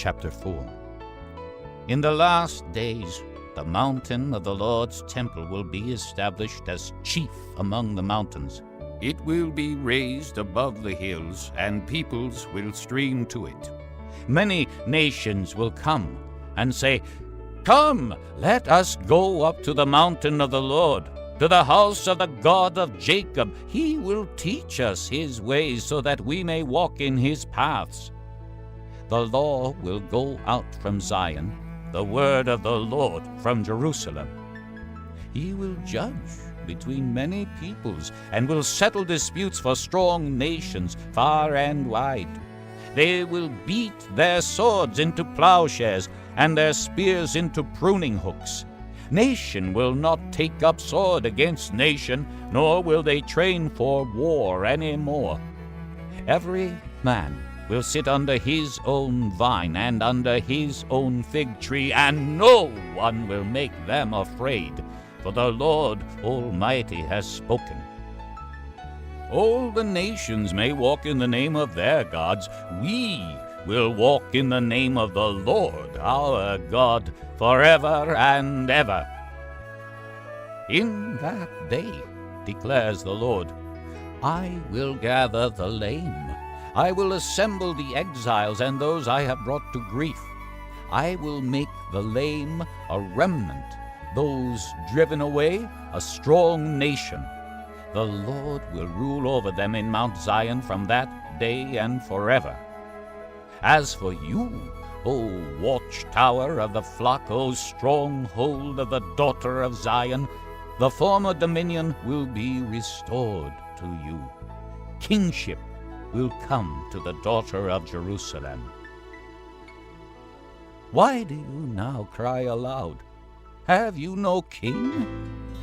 Chapter 4. In the last days, the mountain of the Lord's temple will be established as chief among the mountains. It will be raised above the hills, and peoples will stream to it. Many nations will come and say, "Come, let us go up to the mountain of the Lord, to the house of the God of Jacob. He will teach us his ways so that we may walk in his paths." The law will go out from Zion, the word of the Lord from Jerusalem. He will judge between many peoples and will settle disputes for strong nations far and wide. They will beat their swords into plowshares and their spears into pruning hooks. Nation will not take up sword against nation, nor will they train for war any more. Every man will sit under his own vine and under his own fig tree, and no one will make them afraid, for the Lord Almighty has spoken. All the nations may walk in the name of their gods. We will walk in the name of the Lord our God forever and ever. In that day, declares the Lord, I will gather the lame. I will assemble the exiles and those I have brought to grief. I will make the lame a remnant, those driven away a strong nation. The Lord will rule over them in Mount Zion from that day and forever. As for you, O watchtower of the flock, O stronghold of the daughter of Zion, the former dominion will be restored to you. Kingship will come to the daughter of Jerusalem. Why do you now cry aloud? Have you no king?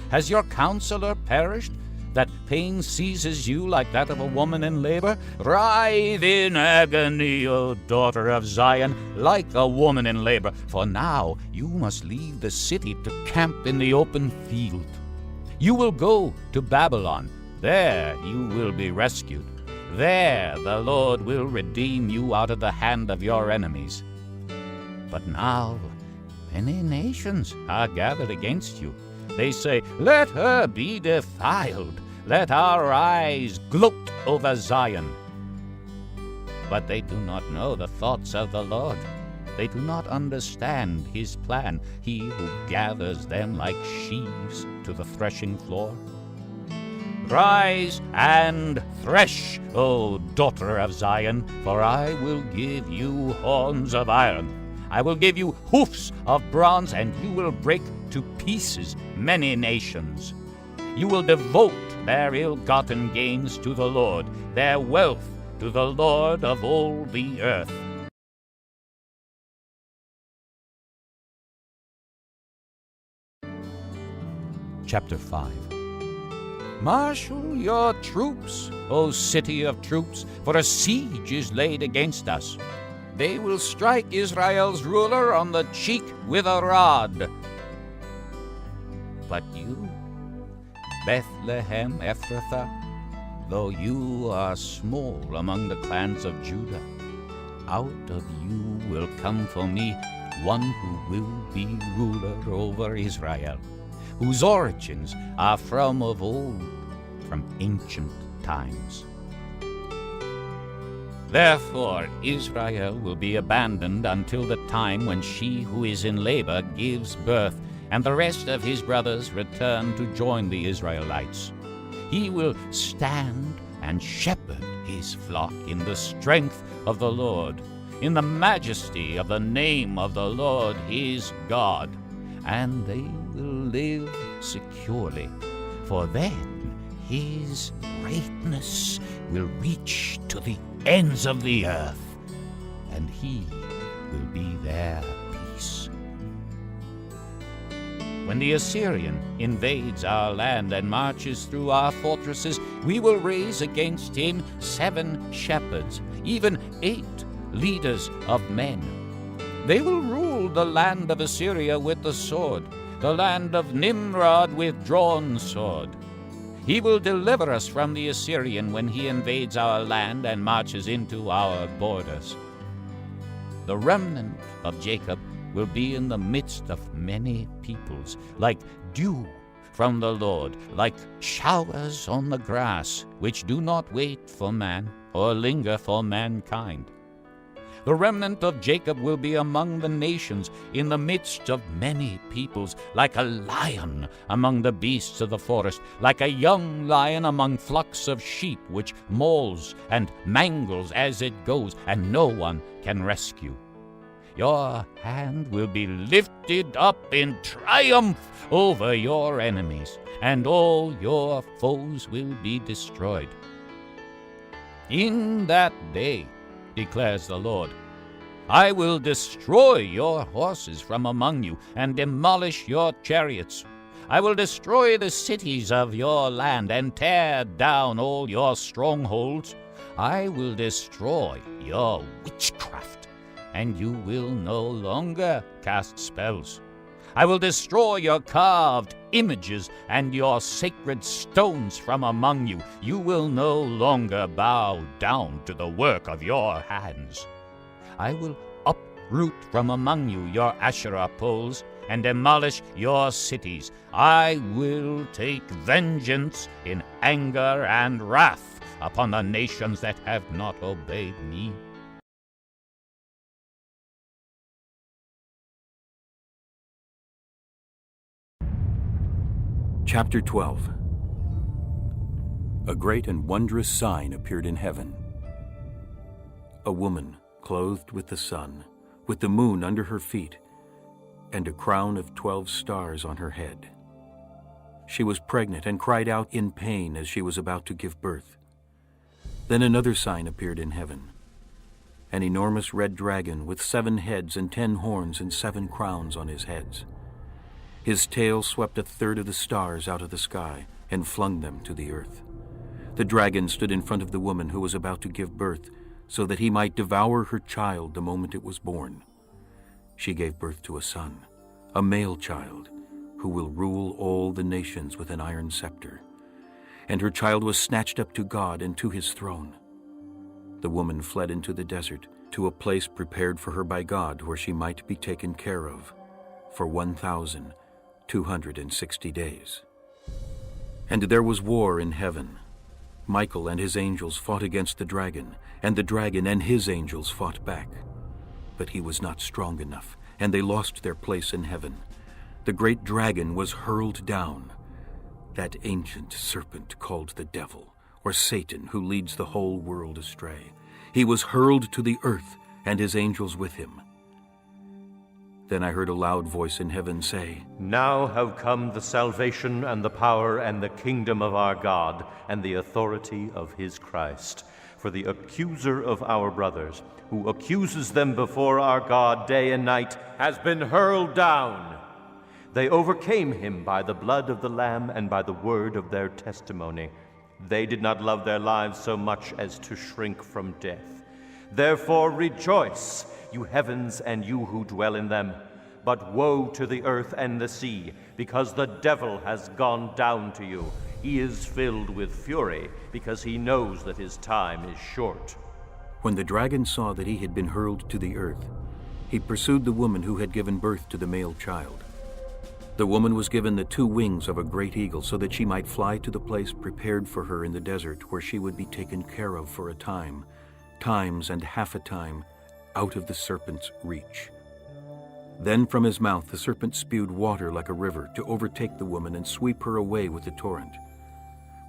Has your counselor perished, that pain seizes you like that of a woman in labor? Writhe in agony, O daughter of Zion, like a woman in labor, for now you must leave the city to camp in the open field. You will go to Babylon. There you will be rescued. There the Lord will redeem you out of the hand of your enemies. But now many nations are gathered against you. They say, "Let her be defiled. Let our eyes gloat over Zion." But they do not know the thoughts of the Lord. They do not understand his plan, he who gathers them like sheaves to the threshing floor. Rise and thresh, O daughter of Zion, for I will give you horns of iron. I will give you hoofs of bronze, and you will break to pieces many nations. You will devote their ill-gotten gains to the Lord, their wealth to the Lord of all the earth. Chapter 5. Marshal your troops, O city of troops, for a siege is laid against us. They will strike Israel's ruler on the cheek with a rod. But you, Bethlehem Ephrathah, though you are small among the clans of Judah, out of you will come for me one who will be ruler over Israel, whose origins are from of old, from ancient times. Therefore Israel will be abandoned until the time when she who is in labor gives birth, and the rest of his brothers return to join the Israelites. He will stand and shepherd his flock in the strength of the Lord, in the majesty of the name of the Lord his God, and they will live securely, for then his greatness will reach to the ends of the earth, and he will be their peace. When the Assyrian invades our land and marches through our fortresses, we will raise against him 7 shepherds, even 8 leaders of men. They will rule the land of Assyria with the sword, the land of Nimrod with drawn sword. He will deliver us from the Assyrian when he invades our land and marches into our borders. The remnant of Jacob will be in the midst of many peoples, like dew from the Lord, like showers on the grass, which do not wait for man or linger for mankind. The remnant of Jacob will be among the nations, in the midst of many peoples, like a lion among the beasts of the forest, like a young lion among flocks of sheep, which mauls and mangles as it goes, and no one can rescue. Your hand will be lifted up in triumph over your enemies, and all your foes will be destroyed. In that day, declares the Lord, I will destroy your horses from among you and demolish your chariots. I will destroy the cities of your land and tear down all your strongholds. I will destroy your witchcraft, and you will no longer cast spells. I will destroy your carved images and your sacred stones from among you. You will no longer bow down to the work of your hands. I will uproot from among you your Asherah poles and demolish your cities. I will take vengeance in anger and wrath upon the nations that have not obeyed me. Chapter 12. A great and wondrous sign appeared in heaven. A woman clothed with the sun, with the moon under her feet, and a crown of 12 stars on her head. She was pregnant and cried out in pain as she was about to give birth. Then another sign appeared in heaven. An enormous red dragon with 7 heads and 10 horns and 7 crowns on his heads. His tail swept a third of the stars out of the sky and flung them to the earth. The dragon stood in front of the woman who was about to give birth, so that he might devour her child the moment it was born. She gave birth to a son, a male child, who will rule all the nations with an iron scepter. And her child was snatched up to God and to his throne. The woman fled into the desert, to a place prepared for her by God, where she might be taken care of for 1,260 days. And there was war in heaven. Michael and his angels fought against the dragon, and the dragon and his angels fought back. But he was not strong enough, and they lost their place in heaven. The great dragon was hurled down, that ancient serpent called the devil, or Satan, who leads the whole world astray. He was hurled to the earth, and his angels with him. Then I heard a loud voice in heaven say, Now have come the salvation and the power and the kingdom of our God and the authority of his Christ. For the accuser of our brothers, who accuses them before our God day and night, has been hurled down. They overcame him by the blood of the Lamb and by the word of their testimony. They did not love their lives so much as to shrink from death. Therefore rejoice, you heavens and you who dwell in them. But woe to the earth and the sea, because the devil has gone down to you. He is filled with fury, because he knows that his time is short. When the dragon saw that he had been hurled to the earth, he pursued the woman who had given birth to the male child. The woman was given the 2 wings of a great eagle, so that she might fly to the place prepared for her in the desert, where she would be taken care of for a time, times and half a time, out of the serpent's reach. Then from his mouth the serpent spewed water like a river, to overtake the woman and sweep her away with the torrent.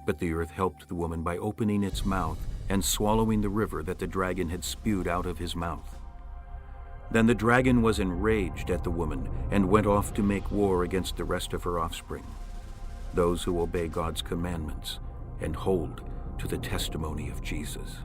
But the earth helped the woman by opening its mouth and swallowing the river that the dragon had spewed out of his mouth. Then the dragon was enraged at the woman and went off to make war against the rest of her offspring, those who obey God's commandments and hold to the testimony of Jesus.